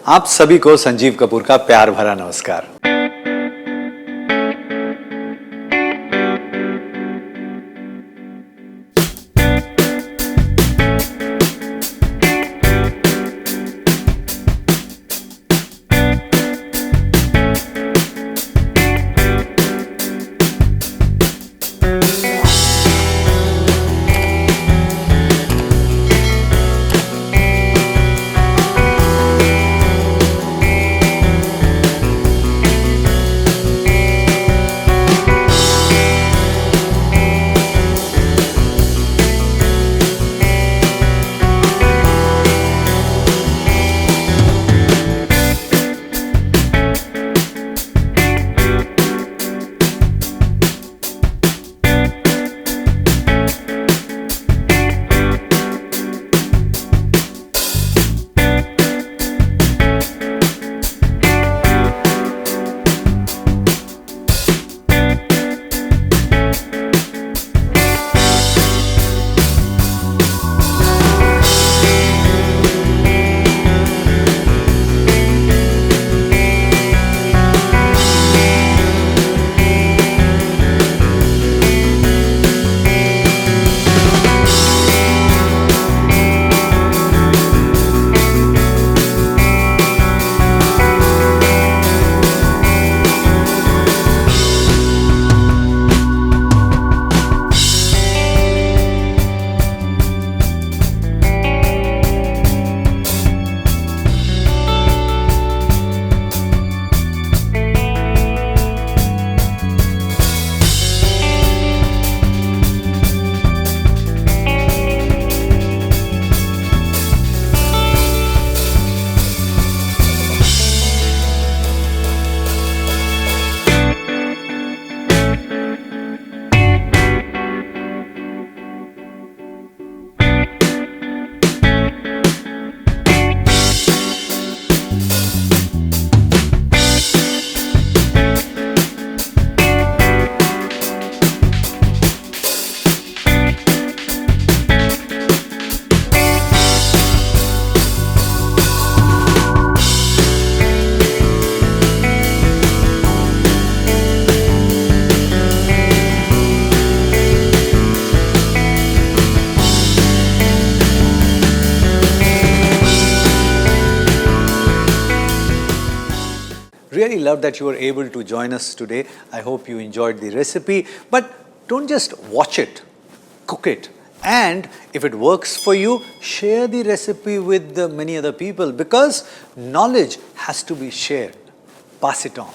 आप सभी को संजीव कपूर का प्यार भरा नमस्कार। Really love that you were able to join us today. I hope you enjoyed the recipe. But don't just watch it, cook it. And if it works for you, share the recipe with many other people, because knowledge has to be shared. Pass it on.